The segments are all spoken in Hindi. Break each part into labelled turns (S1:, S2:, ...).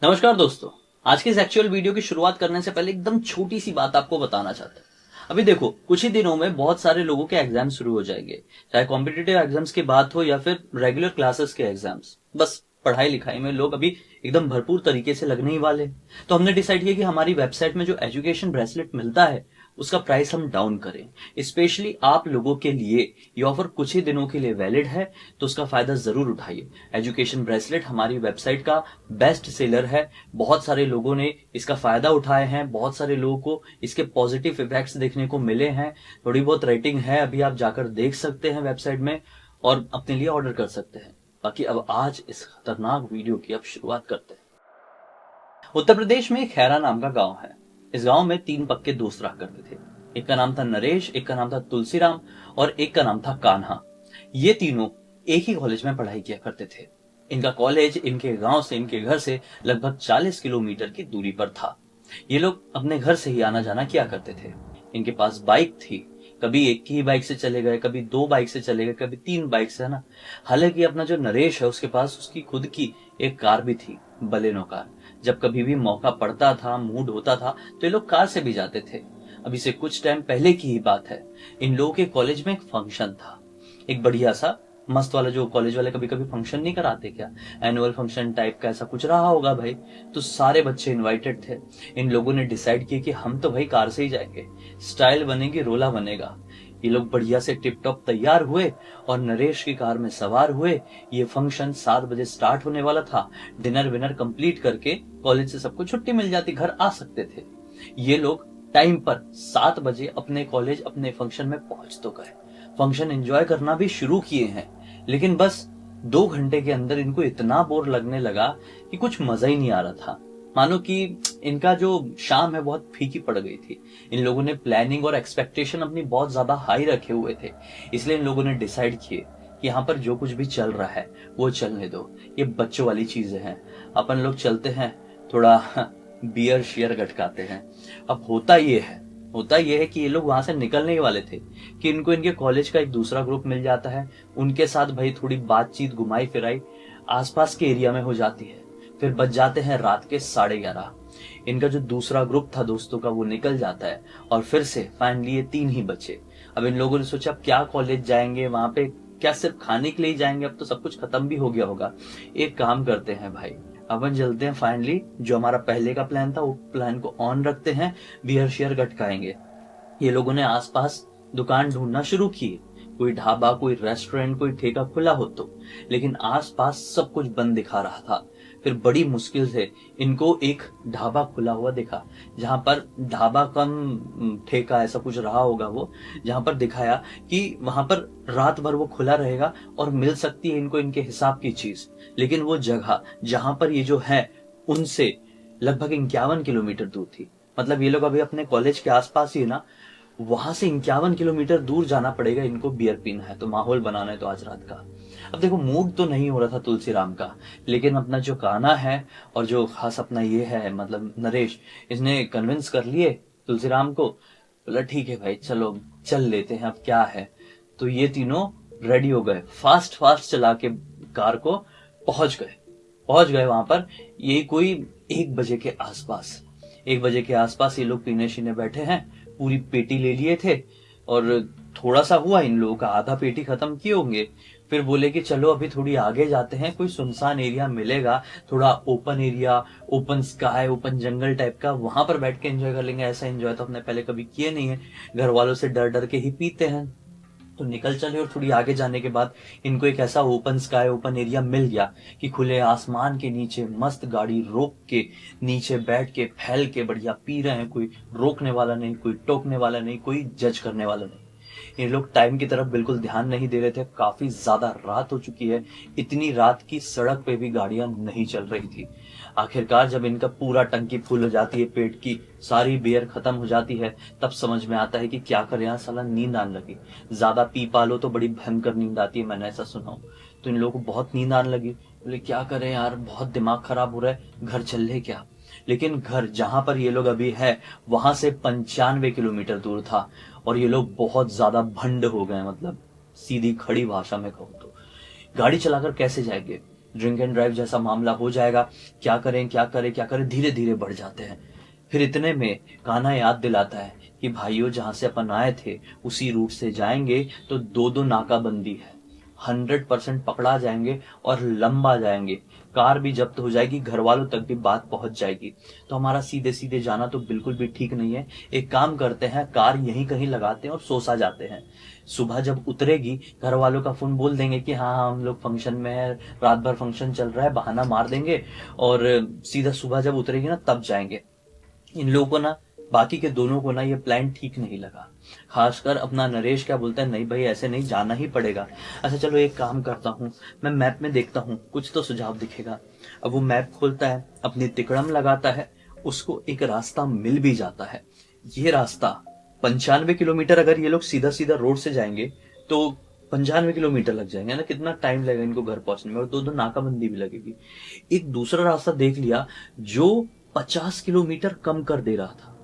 S1: नमस्कार दोस्तों। आज के इस एक्चुअल वीडियो की शुरुआत करने से पहले एकदम छोटी सी बात आपको बताना चाहते हैं। अभी देखो, कुछ ही दिनों में बहुत सारे लोगों के एग्जाम शुरू हो जाएंगे, चाहे कॉम्पिटिटिव एग्जाम्स की बात हो या फिर रेगुलर क्लासेस के एग्जाम्स। बस पढ़ाई लिखाई में लोग अभी एकदम भरपूर तरीके से लगने ही वाले हैं। तो हमने डिसाइड किया कि हमारी वेबसाइट में जो एजुकेशन ब्रेसलेट मिलता है उसका प्राइस हम डाउन करें। स्पेशली आप लोगों के लिए ये ऑफर कुछ ही दिनों के लिए वैलिड है, तो उसका फायदा जरूर उठाइए। एजुकेशन ब्रेसलेट हमारी वेबसाइट का बेस्ट सेलर है। बहुत सारे लोगों ने इसका फायदा उठाए हैं, बहुत सारे लोगों को इसके पॉजिटिव इफेक्ट्स देखने को मिले हैं। थोड़ी बहुत रेटिंग है, अभी आप जाकर देख सकते हैं वेबसाइट में और अपने लिए ऑर्डर कर सकते हैं। बाकी अब आज इस खतरनाक वीडियो की अब शुरुआत करते हैं। उत्तर प्रदेश में खैरा नाम का गांव है। इस गांव में 3 पक्के दोस्त रहा करते थे। एक का नाम था नरेश, एक का नाम था तुलसीराम और एक का नाम था कान्हा। ये तीनों एक ही कॉलेज में पढ़ाई किया करते थे। इनका कॉलेज इनके गांव से, इनके घर से लगभग 40 किलोमीटर की दूरी पर था। ये लोग अपने घर से ही आना जाना किया करते थे। इनके पास बाइक थी। कभी एक ही बाइक से चले गए, कभी 2 बाइक से चले गए, कभी 3 बाइक से, है ना। हालांकि अपना जो नरेश है उसके पास उसकी खुद की एक कार भी थी, बलेनो कार। जब कभी भी मौका पड़ता था, मूड होता था, तो ये लोग कार से भी जाते थे। अभी से कुछ टाइम पहले की ही बात है। इन लोगों के कॉलेज में एक फंक्शन था, एक बढ़िया सा मस्त वाला, जो कॉलेज वाले कभी कभी फंक्शन नहीं कराते क्या, एनुअल फंक्शन टाइप का, ऐसा कुछ रहा होगा भाई। तो सारे बच्चे इनवाइटेड थे। इन लोगों ने डिसाइड किया कि हम तो भाई कार से ही जाएंगे, स्टाइल बनेगी, रोला बनेगा। ये लोग बढ़िया से टिप टॉप तैयार हुए और नरेश की कार में सवार हुए। ये फंक्शन 7 बजे स्टार्ट होने वाला था। डिनर विनर कंप्लीट करके कॉलेज से सबको छुट्टी मिल जाती, घर आ सकते थे। ये लोग टाइम पर 7 बजे अपने कॉलेज, अपने फंक्शन में पहुंच तो गए। फंक्शन एंजॉय करना भी शुरू किए हैं, लेकिन बस 2 घंटे के अंदर इनको इतना बोर लगने लगा कि कुछ मजा ही नहीं आ रहा था। मानो कि इनका जो शाम है बहुत फीकी पड़ गई थी। इन लोगों ने प्लानिंग और एक्सपेक्टेशन अपनी बहुत ज्यादा हाई रखे हुए थे। इसलिए इन लोगों ने डिसाइड किए कि यहाँ पर जो कुछ भी चल रहा है वो चलने दो, ये बच्चों वाली चीजें हैं। अपन लोग चलते हैं, थोड़ा बियर शियर गटकाते हैं। अब होता ये है कि ये लोग वहां से निकलने ही वाले थे कि इनको इनके कॉलेज का एक दूसरा ग्रुप मिल जाता है। उनके साथ भाई थोड़ी बातचीत, घुमाई फिराई आसपास के एरिया में हो जाती है। फिर बज जाते हैं रात के 11:30। इनका जो दूसरा ग्रुप था दोस्तों का वो निकल जाता है और फिर से फाइनली ये 3 ही बचे। अब इन लोगों ने सोचा अब क्या कॉलेज जाएंगे, वहां पे क्या सिर्फ खाने के लिए ही जाएंगे, अब तो सब कुछ खत्म भी हो गया होगा। एक काम करते हैं भाई, अपन चलते हैं, फाइनली जो हमारा पहले का प्लान था वो प्लान को ऑन रखते हैं, बियर शेयर गटकाएंगे। ये लोगों ने आसपास दुकान ढूंढना शुरू की, कोई ढाबा, कोई रेस्टोरेंट, कोई ठेका खुला हो तो, लेकिन आसपास सब कुछ बंद दिखा रहा था। फिर बड़ी मुश्किल से इनको एक ढाबा खुला हुआ दिखा, जहां पर ढाबा कम ठेका ऐसा कुछ रहा होगा वो, जहां पर दिखाया कि वहां पर रात भर वो खुला रहेगा और मिल सकती है इनको इनके हिसाब की चीज। लेकिन वो जगह जहां पर ये जो है उनसे लगभग 51 किलोमीटर दूर थी। मतलब ये लोग अभी अपने कॉलेज के आसपास ही है ना, वहां से 51 किलोमीटर दूर जाना पड़ेगा इनको बियर पीना है, तो माहौल बनाना है तो आज रात का। अब देखो, मूड तो नहीं हो रहा था तुलसीराम का, लेकिन अपना जो गाना है और जो खास अपना ये है, मतलब नरेश, इसने कन्विंस कर लिए तुलसीराम को। बोला ठीक है भाई, चलो चल लेते हैं, अब क्या है। तो ये तीनों रेडी हो गए, फास्ट फास्ट चला के कार को पहुंच गए वहां पर। ये कोई 1 बजे के आसपास, 1 बजे के आसपास ये लोग पीने शीने बैठे हैं। पूरी पेटी ले लिए थे और थोड़ा सा हुआ, इन लोगों का आधा पेटी खत्म किए होंगे। फिर बोले कि चलो अभी थोड़ी आगे जाते हैं, कोई सुनसान एरिया मिलेगा, थोड़ा open area, open sky, open जंगल टाइप का, वहां पर बैठ के एंजॉय कर लेंगे। ऐसा एंजॉय तो हमने पहले कभी किए नहीं है, घर वालों से डर डर के ही पीते हैं। तो निकल चले और थोड़ी आगे जाने के बाद इनको एक ऐसा ओपन स्काई, ओपन एरिया मिल गया कि खुले आसमान के नीचे मस्त गाड़ी रोक के नीचे बैठ के फैल के बढ़िया पी रहे हैं। कोई रोकने वाला नहीं, कोई टोकने वाला नहीं, कोई जज करने वाला नहीं। ये लोग टाइम की तरफ बिल्कुल ध्यान नहीं दे रहे थे। काफी ज्यादा रात हो चुकी है, इतनी रात की सड़क पे भी गाड़ियां नहीं चल रही थी। आखिरकार जब इनका पूरा टंकी फुल हो जाती है, पेट की सारी बियर खत्म हो जाती है, तब समझ में आता है कि क्या करें यार, साला नींद आने लगी। ज्यादा पी पालो तो बड़ी भयंकर नींद आती है, मैंने ऐसा सुना हूं। तो इन लोगों को बहुत नींद आने लगी। बोले क्या करें यार, बहुत दिमाग खराब हो रहा है, घर चल ले क्या। लेकिन घर जहां पर ये लोग अभी है वहां से 95 किलोमीटर दूर था और ये लोग बहुत ज्यादा भंड हो गए। मतलब सीधी खड़ी भाषा में कहूं तो गाड़ी चलाकर कैसे जाएंगे, ड्रिंक एंड ड्राइव जैसा मामला हो जाएगा, क्या करें क्या करें क्या करें, धीरे धीरे बढ़ जाते हैं। फिर इतने में कान्हा याद दिलाता है कि भाइयों जहां से अपन आए थे उसी रूट से जाएंगे तो दो दो नाकाबंदी है, 100% पकड़ा जाएंगे और लंबा जाएंगे, कार भी जब्त हो जाएगी, घर वालों तक भी बात पहुंच जाएगी। तो हमारा सीधे सीधे जाना तो बिल्कुल भी ठीक नहीं है। एक काम करते हैं, कार यहीं कहीं लगाते हैं और सोसा जाते हैं। सुबह जब उतरेगी घर वालों का फोन बोल देंगे कि हाँ हाँ हम लोग फंक्शन में है, रात भर फंक्शन चल रहा है, बहाना मार देंगे और सीधा सुबह जब उतरेगी ना तब जाएंगे। इन लोगों को ना, बाकी के दोनों को ना ये प्लान ठीक नहीं लगा। खासकर अपना नरेश क्या बोलता है, नहीं भाई ऐसे नहीं, जाना ही पड़ेगा। अच्छा चलो एक काम करता हूँ, मैं मैप में देखता हूँ कुछ तो सुझाव दिखेगा। अब वो मैप खोलता है, अपनी तिकड़म लगाता है, उसको एक रास्ता मिल भी जाता है। ये रास्ता 95 किलोमीटर, अगर ये लोग सीधा सीधा रोड से जाएंगे तो 95 किलोमीटर लग जाएंगे ना, कितना टाइम लगेगा इनको घर पहुंचने में, और दो दो नाकाबंदी भी लगेगी। एक दूसरा रास्ता देख लिया जो 50 किलोमीटर कम कर दे रहा था।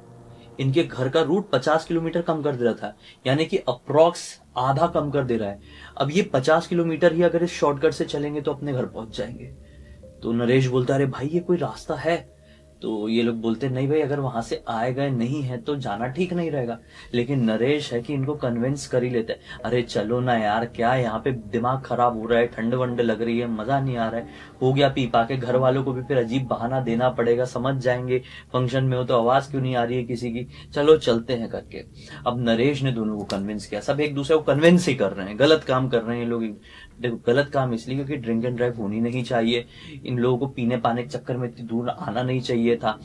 S1: इनके घर का रूट 50 किलोमीटर कम कर दे रहा था, यानी कि अप्रॉक्स आधा कम कर दे रहा है। अब ये 50 किलोमीटर ही अगर इस शॉर्टकट से चलेंगे तो अपने घर पहुंच जाएंगे। तो नरेश बोलता है अरे भाई ये कोई रास्ता है? तो ये लोग बोलते नहीं भाई, अगर वहां से आए गए नहीं है तो जाना ठीक नहीं रहेगा। लेकिन नरेश है कि इनको कन्विंस कर ही लेते हैं, अरे चलो ना यार, क्या यहाँ पे दिमाग खराब हो रहा है, ठंड वंड लग रही है, मजा नहीं आ रहा है, हो गया पी पा के, घर वालों को भी फिर अजीब बहाना देना पड़ेगा, समझ जाएंगे फंक्शन में हो तो आवाज क्यों नहीं आ रही है किसी की, चलो चलते हैं करके। अब नरेश ने दोनों को कन्विंस किया, सब एक दूसरे को कन्विंस ही कर रहे हैं, गलत काम कर रहे हैं ये लोग। देखो गलत काम इसलिए क्योंकि ड्रिंक एंड ड्राइव होनी नहीं चाहिए, इन लोगों को पीने पाने के चक्कर में इतनी दूर आना नहीं चाहिए था।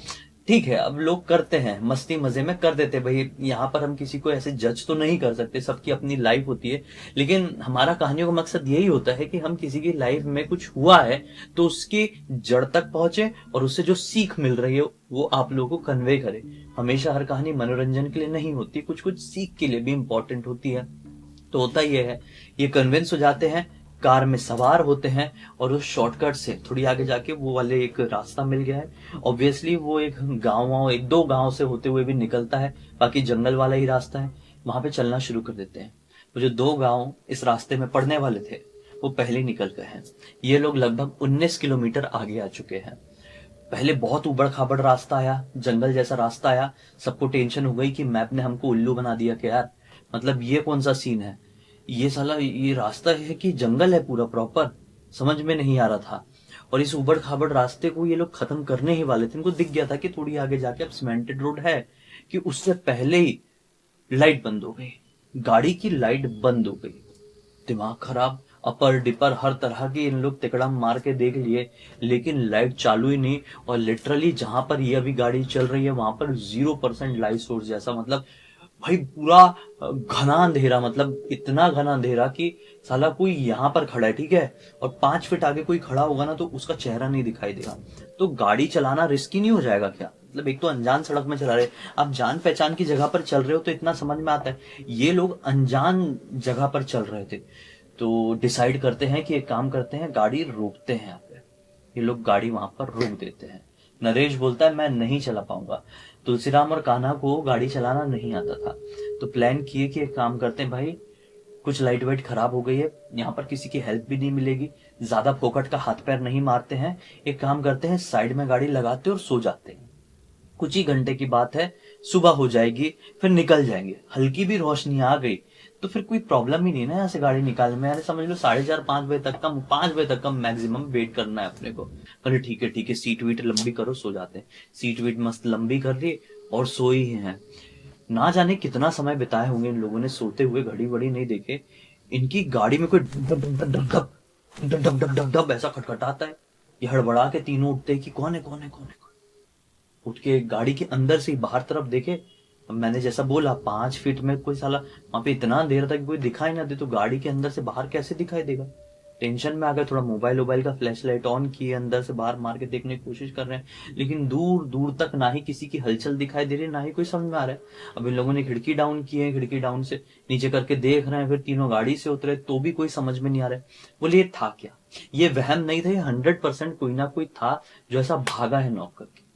S1: ठीक है, अब लोग करते हैं, मस्ती मजे में कर देते भाई, यहाँ पर हम किसी को ऐसे जज तो नहीं कर सकते, सबकी अपनी लाइफ होती है। लेकिन हमारा कहानियों का मकसद यही होता है कि हम किसी की लाइफ में कुछ हुआ है तो उसकी जड़ तक पहुंचे और उससे जो सीख मिल रही है वो आप लोगों को कन्वे करे। हमेशा हर कहानी मनोरंजन के लिए नहीं होती, कुछ कुछ सीख के लिए भी इंपॉर्टेंट होती है। तो होता ये है, ये कन्विंस हो जाते हैं, कार में सवार होते हैं और उस शॉर्टकट से थोड़ी आगे जाके वो वाले एक रास्ता मिल गया है। ऑब्वियसली वो एक गांव, एक दो गांव से होते हुए भी निकलता है, बाकी जंगल वाला ही रास्ता है, वहां पे चलना शुरू कर देते हैं। वो जो दो गांव इस रास्ते में पड़ने वाले थे वो पहले निकल गए हैं। ये लोग लगभग 19 किलोमीटर आगे आ चुके हैं। पहले बहुत उबड़ खाबड़ रास्ता आया, जंगल जैसा रास्ता आया, सबको टेंशन हो गई कि मैप ने हमको उल्लू बना दिया क्या यार, मतलब ये कौन सा सीन है, ये साला ये रास्ता है कि जंगल है पूरा प्रॉपर, समझ में नहीं आ रहा था। और इस उबड़ खाबड़ रास्ते को ये लोग खत्म करने ही वाले थे, इनको दिख गया था कि थोड़ी आगे जाके अब सीमेंटेड रोड है, कि उससे पहले ही लाइट बंद हो गई, गाड़ी की लाइट बंद हो गई। दिमाग खराब, अपर डिपर हर तरह की इन लोग तिकड़म मार के देख लिए, लेकिन लाइट चालू ही नहीं। और लिटरली जहां पर ये अभी गाड़ी चल रही है वहां पर 0% लाइट सोर्स, जैसा मतलब भाई पूरा घना अंधेरा, मतलब इतना घना अंधेरा कि साला कोई यहाँ पर खड़ा है, ठीक है, और 5 फीट आगे कोई खड़ा होगा ना तो उसका चेहरा नहीं दिखाई देगा। तो गाड़ी चलाना रिस्की नहीं हो जाएगा क्या? मतलब एक तो अनजान सड़क में चला रहे, आप जान पहचान की जगह पर चल रहे हो तो इतना समझ में आता है, ये लोग अनजान जगह पर चल रहे थे। तो डिसाइड करते हैं कि एक काम करते हैं, गाड़ी रोकते हैं यहाँ पे। ये लोग गाड़ी वहां पर रोक देते हैं। नरेश बोलता है मैं नहीं चला पाऊंगा, तुलसीराम और कान्हा को गाड़ी चलाना नहीं आता था। तो प्लान किए कि एक काम करते हैं भाई, कुछ लाइट वाइट खराब हो गई है, यहाँ पर किसी की हेल्प भी नहीं मिलेगी, ज्यादा फोकट का हाथ पैर नहीं मारते हैं, एक काम करते हैं साइड में गाड़ी लगाते और सो जाते हैं। कुछ ही घंटे की बात है, सुबह हो जाएगी, फिर निकल जाएंगे, हल्की भी रोशनी आ गई तो फिर कोई प्रॉब्लम ही नहीं ना यहाँ से गाड़ी निकालने में। यानी समझ लो 4:30 5 बजे तक का, 5 बजे तक का मैक्सिमम वेट करना है अपने को। बोले ठीक है, सीट वीट लंबी करो, सो जाते हैं। सीट वीट मस्त लंबी कर ली और सोई ही हैं। ना जाने कितना समय बिताए होंगे इन लोगों ने सोते हुए, घड़ी वड़ी नहीं देखे। इनकी गाड़ी में कोई dub dub dub dub dub dub dub dub dub ऐसा खटखटाता है। ये हड़बड़ा के तीनों उठते हैं कि कौन है कौन है कौन है। उठ के गाड़ी के अंदर से बाहर तरफ देखे, मैंने जैसा बोला 5 फीट में कोई साला, वहां पे इतना अंधेरा था कि कोई दिखाई ना दे, तो गाड़ी के अंदर से बाहर कैसे दिखाई देगा। टेंशन में आ गए, थोड़ा मोबाइल का फ्लैश लाइट ऑन किए, अंदर से बाहर मार के देखने की कोशिश कर रहे हैं, लेकिन दूर दूर तक ना ही किसी की हलचल दिखाई दे रही, ना ही कोई समझ में आ रहा है। अब इन लोगों ने खिड़की डाउन की है, खिड़की डाउन से नीचे करके देख रहे हैं, फिर तीनों गाड़ी से उतरे तो भी कोई समझ में नहीं आ रहा है। बोले ये था क्या, ये वहम नहीं था, ये 100% कोई ना कोई था जो ऐसा भागा है नॉक करके।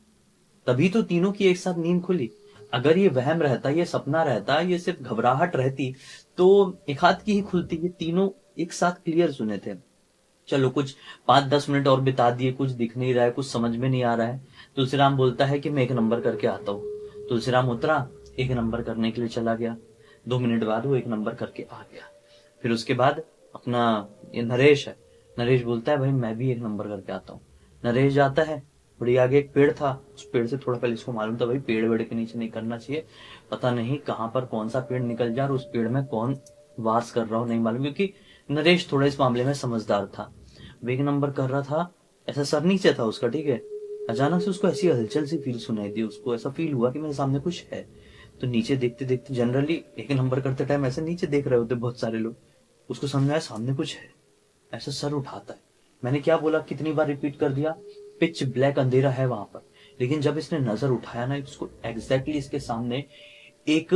S1: तभी तो तीनों की एक साथ नींद खुली। अगर ये वहम रहता, ये सपना रहता, ये सिर्फ घबराहट रहती तो एक हाथ की ही खुलती। ये तीनों एक साथ क्लियर सुने थे। चलो कुछ 5-10 मिनट और बिता दिए, कुछ दिख नहीं रहा है, कुछ समझ में नहीं आ रहा है। तुलसीराम बोलता है कि मैं 1 नंबर करके आता हूँ। तुलसीराम उतरा, 1 नंबर करने के लिए चला गया। 2 मिनट बाद वो 1 नंबर करके आ गया। फिर उसके बाद अपना ये नरेश है, नरेश बोलता है भाई मैं भी 1 नंबर करके आता हूँ। नरेश जाता है, बड़ी आगे एक पेड़ था, उस पेड़ से थोड़ा पहले इसको मालूम था भाई पेड़ वेड़ के नीचे नहीं करना चाहिए, पता नहीं कहाँ पर कौन सा पेड़ निकल जाए और उस पेड़ में कौन वास कर रहा हो नहीं मालूम, क्योंकि नरेश थोड़ा इस मामले में समझदार था। वो 1 नंबर कर रहा था, ऐसा सर नीचे था उसका, ठीक है। अचानक से उसको ऐसी हलचल सी फील सुनाई दी, उसको ऐसा फील हुआ कि मेरे सामने कुछ है। तो नीचे देखते देखते, जनरली 1 नंबर करते टाइम ऐसे नीचे देख रहे होते बहुत सारे लोग, उसको समझ आया सामने कुछ है। ऐसा सर उठाता है, मैंने क्या बोला, कितनी बार रिपीट कर दिया, पिच ब्लैक अंधेरा है वहां पर। लेकिन जब इसने नजर उठाया ना, उसको एग्जैक्टली इसके सामने एक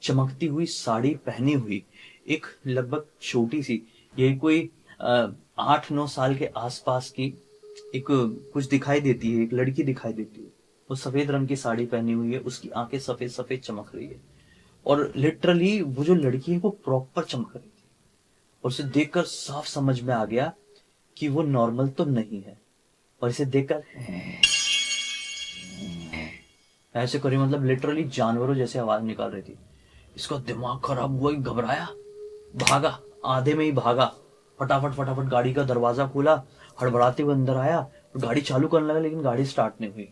S1: चमकती हुई साड़ी पहनी हुई एक लगभग छोटी सी, ये कोई 8-9 साल के आसपास की एक कुछ दिखाई देती है, एक लड़की दिखाई देती है। वो सफेद रंग की साड़ी पहनी हुई है, उसकी आंखें सफेद सफेद चमक रही है, और लिटरली वो जो लड़की है वो प्रॉपर चमक रही थी। और उसे देखकर साफ समझ में आ गया कि वो नॉर्मल तो नहीं है। और इसे देखकर ऐसे करी, मतलब लिटरली जानवरों जैसे आवाज निकाल रही थी। इसका दिमाग खराब हुआ, घबराया, भागा, आधे में ही भागा, फटाफट फटाफट गाड़ी का दरवाजा खोला, हड़बड़ाते हुए अंदर आया और गाड़ी चालू करने लगा, लेकिन गाड़ी स्टार्ट नहीं हुई।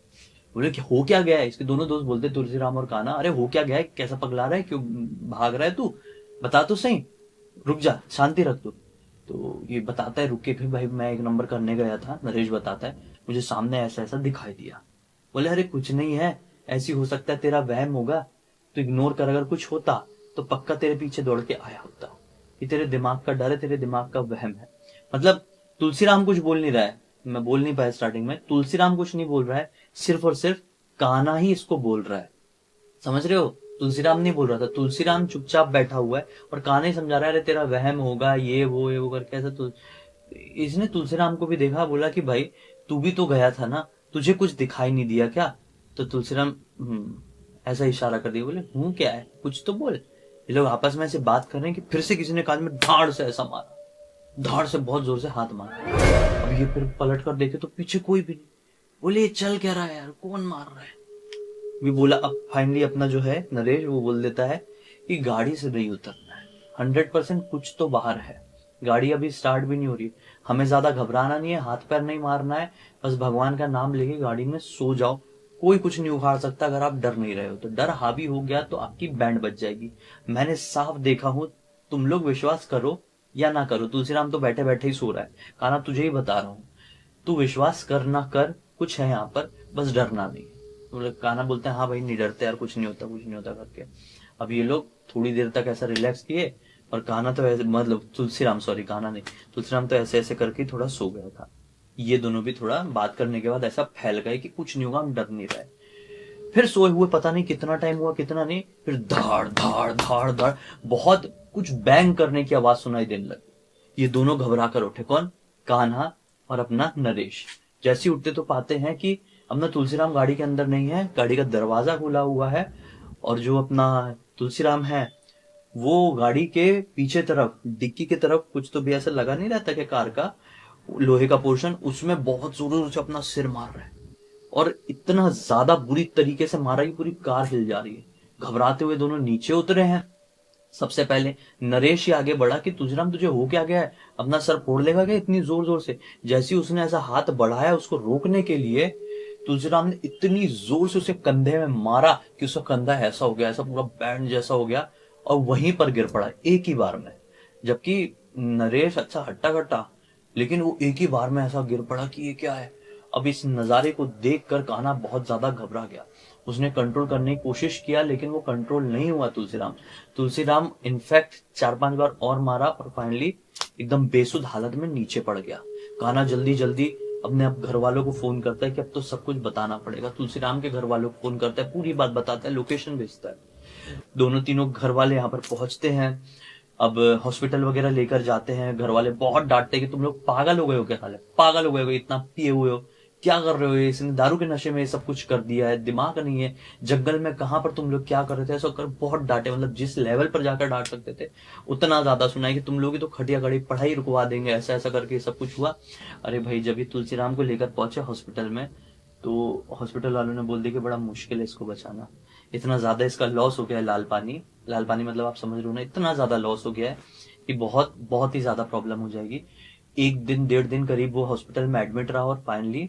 S1: बोले कि हो क्या गया है, इसके दोनों दोस्त बोलते तुलसीराम और कान्हा, अरे हो क्या गया है, कैसा पगला रहा है, क्यों भाग रहा है तू, बता तो सही, रुक जा, शांति रख तू। तो ये बताता है रुक के, भाई मैं 1 नंबर करने गया था, नरेश बताता है, मुझे सामने ऐसा ऐसा दिखाई दिया। बोले अरे कुछ नहीं है, ऐसी हो सकता है तेरा वहम होगा, तो इग्नोर कर, अगर कुछ होता तो पक्का तेरे पीछे दौड़ के आया होता, ये तेरे दिमाग का डर है, तेरे दिमाग का वहम है। मतलब तुलसीराम कुछ बोल नहीं रहा है, मैं बोल नहीं पाया स्टार्टिंग में, तुलसीराम कुछ नहीं बोल रहा है, सिर्फ और सिर्फ कान्हा ही इसको बोल रहा है, समझ रहे हो। तुलसीराम नहीं बोल रहा था, तुलसीराम चुपचाप बैठा हुआ है और कान्हा ही समझा रहा है, अरे तेरा वहम होगा, ये वो करके ऐसा। तो इसने तुलसीराम को भी देखा, बोला कि भाई तू भी तो गया था ना, तुझे कुछ दिखाई नहीं दिया क्या। तो तुलसीराम ऐसा इशारा कर दिया, बोले हूँ क्या है, कुछ तो बोल। ये लोग आपस में ऐसे बात कर रहे हैं कि फिर से किसी ने कान में धाड़ से ऐसा मारा, धाड़ से बहुत जोर से हाथ मारा। अब ये फिर पलट कर देखे तो पीछे कोई भी नहीं। बोले ये चल क्या रहा है यार, कौन मार रहा है। भी बोला, अब फाइनली अपना जो है नरेश वो बोल देता है कि गाड़ी से नहीं उतरना है, 100% कुछ तो बाहर है, गाड़ी अभी स्टार्ट भी नहीं हो रही, हमें ज्यादा घबराना नहीं है, हाथ पैर नहीं मारना है, बस भगवान का नाम लेके गाड़ी में सो जाओ, कोई कुछ नहीं उखाड़ सकता। अगर आप डर नहीं रहे हो तो, डर हावी हो गया तो आपकी बैंड बच जाएगी। मैंने साफ देखा हूं, तुम लोग विश्वास करो या ना करो, तुलसीराम तो बैठे बैठे ही सो रहा है, कान्हा तुझे ही बता रहा हूं, तू विश्वास कर ना कर, कुछ है यहाँ पर, बस डरना नहीं। तो कान्हा बोलते हैं हाँ भाई नहीं डरते यार, कुछ नहीं होता कुछ नहीं होता करके। अब ये लोग थोड़ी देर तक ऐसा रिलैक्स किए, और कान्हा तो ऐसे, मतलब तुलसीराम, सॉरी कान्हा नहीं, तुलसीराम तो ऐसे ऐसे करके थोड़ा सो गया था। ये दोनों भी थोड़ा बात करने के बाद ऐसा फैल गए कि कुछ नहीं होगा, हम डर नहीं रहे। फिर सोए हुए पता नहीं कितना टाइम हुआ, कितना नहीं, फिर धाड़ धाड़ धाड़ धाड़ बहुत कुछ बैंग करने की आवाज सुनाई देने लगी। ये दोनों घबरा कर उठे, कौन, कान्हा और अपना नरेश। जैसे उठते तो पाते हैं कि अपना तुलसीराम गाड़ी के अंदर नहीं है, गाड़ी का दरवाजा खुला हुआ है, और जो अपना तुलसीराम है वो गाड़ी के पीछे तरफ, डिक्की की तरफ कुछ तो भी ऐसा लगा नहीं रहता कि कार का लोहे का पोर्शन, उसमें बहुत जोर से अपना सिर मार रहा है, और इतना ज्यादा बुरी तरीके से मारा कि पूरी कार हिल जा रही है। घबराते हुए दोनों नीचे उतरे हैं। सबसे पहले नरेश ही आगे बढ़ा कि तुलसीराम तुझे हो क्या गया है, अपना सर फोड़ लेगा क्या इतनी जोर जोर से। जैसे ही उसने ऐसा हाथ बढ़ाया उसको रोकने के लिए, तुलसीराम ने इतनी जोर से उसे कंधे में मारा कि उसका कंधा ऐसा हो गया, ऐसा पूरा बैंड जैसा हो गया, और वहीं पर गिर पड़ा एक ही बार में। जबकि नरेश अच्छा हट्टा कट्टा, लेकिन वो एक ही बार में ऐसा गिर पड़ा कि ये क्या है। अब इस नजारे को देखकर कान्हा बहुत ज्यादा घबरा गया, उसने कंट्रोल करने की कोशिश किया, लेकिन वो कंट्रोल नहीं हुआ। तुलसीराम इनफैक्ट 4-5 बार और मारा, और फाइनली एकदम बेसुध हालत में नीचे पड़ गया। कान्हा जल्दी जल्दी अपने अब घर वालों को फोन करता है कि अब तो सब कुछ बताना पड़ेगा। तुलसीराम के घर वालों को फोन करता है, पूरी बात बताता है, लोकेशन भेजता है। दोनों तीनों घर वाले यहाँ पर पहुंचते हैं। अब हॉस्पिटल वगैरह लेकर जाते हैं, घर वाले बहुत डांटते हैं कि तुम लोग पागल हो गए हो क्या, साले पागल हो गए हो, इतना पिए हुए हो, क्या कर रहे हो, ये इसने दारू के नशे में ये सब कुछ कर दिया है, दिमाग नहीं है, जंगल में कहाँ पर तुम लोग क्या कर रहे थे, ऐसा कर बहुत डांटे। मतलब जिस लेवल पर जाकर डांट सकते थे उतना ज्यादा सुनाई कि तुम लोग की तो खटिया खड़ी पढ़ाई रुकवा देंगे, ऐसा ऐसा करके सब कुछ हुआ। अरे भाई जब ये तुलसीराम को लेकर पहुंचे हॉस्पिटल में, तो हॉस्पिटल वालों ने बोल दिया कि बड़ा मुश्किल है इसको बचाना, इतना ज्यादा इसका लॉस हो गया है। लाल पानी मतलब आप समझ रहे हो ना, इतना ज्यादा लॉस हो गया है कि बहुत बहुत ही ज्यादा प्रॉब्लम हो जाएगी। एक दिन 1.5 दिन करीब वो हॉस्पिटल में एडमिट रहा और फाइनली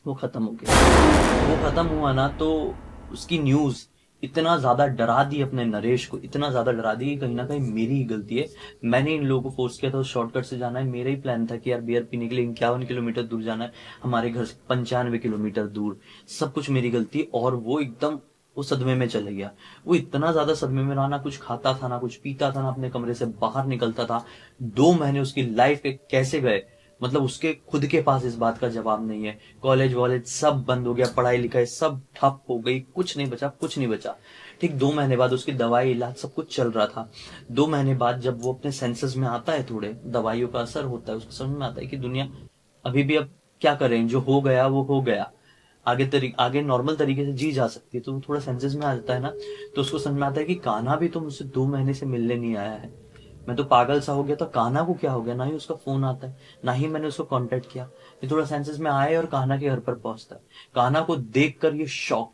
S1: वो खत्म हो गया। वो खत्म हुआ ना, तो उसकी न्यूज इतना ज्यादा डरा दी अपने नरेश को, इतना ज्यादा डरा दी कि कहीं ना कहीं मेरी ही गलती है। मैंने इन लोगों को फोर्स किया था उस शॉर्टकट से जाना है, मेरा ही प्लान था कि यार बियर पीने के लिए 51 किलोमीटर दूर जाना है, हमारे घर से 95 किलोमीटर दूर। सब कुछ मेरी गलती। और वो एकदम वो सदमे में चले गया। वो इतना ज्यादा सदमे में रहा, ना कुछ खाता था ना कुछ पीता था, ना अपने कमरे से बाहर निकलता था। 2 महीने उसकी लाइफ के कैसे गए, मतलब उसके खुद के पास इस बात का जवाब नहीं है। कॉलेज वॉलेज सब बंद हो गया, पढ़ाई लिखाई सब ठप हो गई, कुछ नहीं बचा, कुछ नहीं बचा। ठीक 2 महीने बाद उसकी दवाई इलाज सब कुछ चल रहा था। 2 महीने बाद जब वो अपने सेंसेस में आता है, थोड़े दवाइयों का असर होता है, उसको समझ में आता है कि दुनिया अभी भी अब क्या करें, जो हो गया वो हो गया, आगे नॉर्मल तरीके से जी जा सकती है। तो वो थोड़ा सेंसेस में आ जाता है ना, तो उसको समझ में आता है कि कान्हा भी तो मुझसे 2 महीने से मिलने नहीं आया है, मैं तो पागल सा हो गया। तो कान्हा को क्या हो गया, ना ही उसका फोन आता है, ना ही मैंने उसको कांटेक्ट किया। ये थोड़ा सेंसेस में आए और कान्हा के घर पर पहुंचता है। कान्हा को देखकर ये शॉक,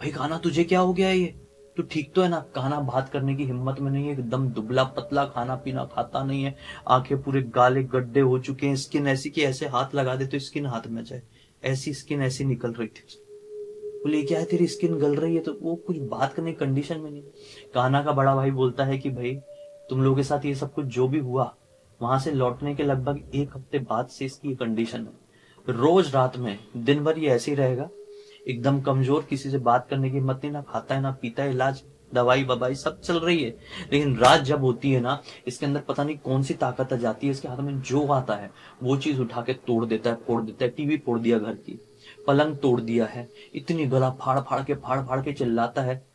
S1: भाई कान्हा तुझे क्या हो गया है, ये तू ठीक तो है ना। कान्हा बात करने की हिम्मत में नहीं है, एकदम दुबला पतला, खाना पीना खाता नहीं है, आंखें पूरे गाले गड्ढे हो चुके हैं, स्किन ऐसी कि ऐसे हाथ लगा दे तो स्किन हाथ में जाए, ऐसी स्किन ऐसी निकल रही थी। बोले क्या है तेरी स्किन गल रही है, तो वो कुछ बात करने की कंडीशन में नहीं। कान्हा का बड़ा भाई बोलता है कि भाई तुम लोगों के साथ ये सब कुछ जो भी हुआ, वहां से लौटने के लगभग 1 हफ्ते बाद से इसकी कंडीशन है। रोज रात में दिन भर ये ऐसे ही रहेगा, एकदम कमजोर, किसी से बात करने की हिम्मत नहीं, ना खाता है ना पीता है, इलाज दवाई बबाई सब चल रही है। लेकिन रात जब होती है ना, इसके अंदर पता नहीं कौन सी ताकत आ जाती है, इसके हाथ में जो आता है वो चीज उठा के तोड़ देता है, फोड़ देता है। टीवी फोड़ दिया घर की, पलंग तोड़ दिया है, इतनी गला फाड़ फाड़ के चिल्लाता है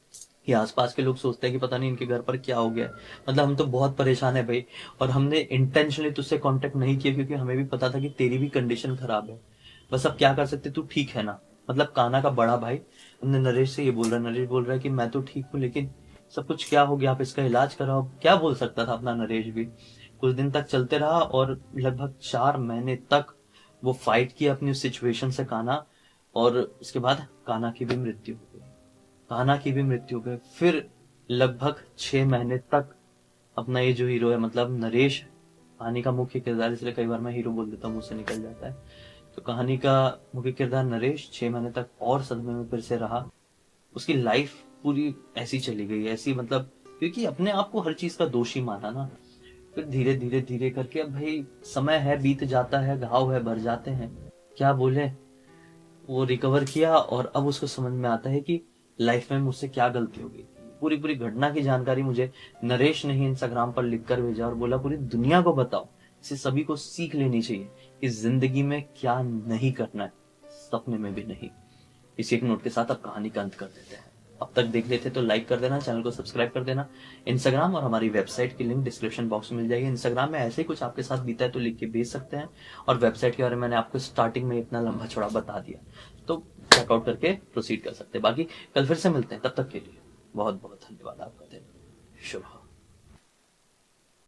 S1: कि आसपास के लोग सोचते हैं कि पता नहीं इनके घर पर क्या हो गया है। मतलब हम तो बहुत परेशान है भाई, और हमने इंटेंशनली तुझसे कांटेक्ट नहीं किया क्योंकि हमें भी पता था कि तेरी भी कंडीशन खराब है। बस अब क्या कर सकते, तू ठीक है ना। मतलब कान्हा का बड़ा भाई हमने नरेश से ये बोल रहा है, नरेश बोल रहा है कि मैं तो ठीक हूँ, लेकिन सब कुछ क्या हो गया, आप इसका इलाज कराओ। क्या बोल सकता था अपना नरेश भी। कुछ दिन तक चलते रहा और लगभग 4 महीने तक वो फाइट किया अपनी सिचुएशन से कान्हा। और उसके बाद कान्हा की भी मृत्यु हो गई। कान्हा की भी मृत्यु हो गई। फिर लगभग 6 महीने तक अपना ये जो हीरो है, मतलब नरेश, कहानी का मुख्य किरदार, इसलिए कई बार मैं हीरो बोल देता हूँ, मुझसे निकल जाता है। तो कहानी का मुख्य किरदार नरेश 6 महीने तक और सदमे में फिर से रहा। उसकी लाइफ पूरी ऐसी चली गई, ऐसी मतलब, क्योंकि अपने आप को हर चीज का दोषी माना ना। फिर धीरे धीरे धीरे करके अब भाई समय है, बीत जाता है, घाव है, भर जाते हैं, क्या बोले। वो रिकवर किया और अब उसको समझ में आता है कि लाइफ में मुझसे क्या गलती हो गई। पूरी पूरी घटना की जानकारी मुझे नरेश ने ही इंस्टाग्राम पर लिखकर भेजा और बोला पूरी दुनिया को बताओ, इसे सभी को सीख लेनी चाहिए कि जिंदगी में क्या नहीं करना है, सपने में भी नहीं। इसी एक नोट के साथ अब कहानी का अंत कर देते हैं। अब तक देख लेते तो लाइक कर देना, चैनल को सब्सक्राइब कर देना। इंस्टाग्राम और हमारी वेबसाइट की लिंक डिस्क्रिप्शन बॉक्स में मिल जाएगी। इंस्टाग्राम में ऐसे ही कुछ आपके साथ बीता है तो लिख के भेज सकते हैं, और वेबसाइट के बारे में मैंने आपको स्टार्टिंग में इतना लंबा चौड़ा बता दिया, तो चेकआउट करके प्रोसीड कर सकते हैं। बाकी कल फिर से मिलते हैं, तब तक के लिए बहुत बहुत धन्यवाद। आपका दिन शुभ हो।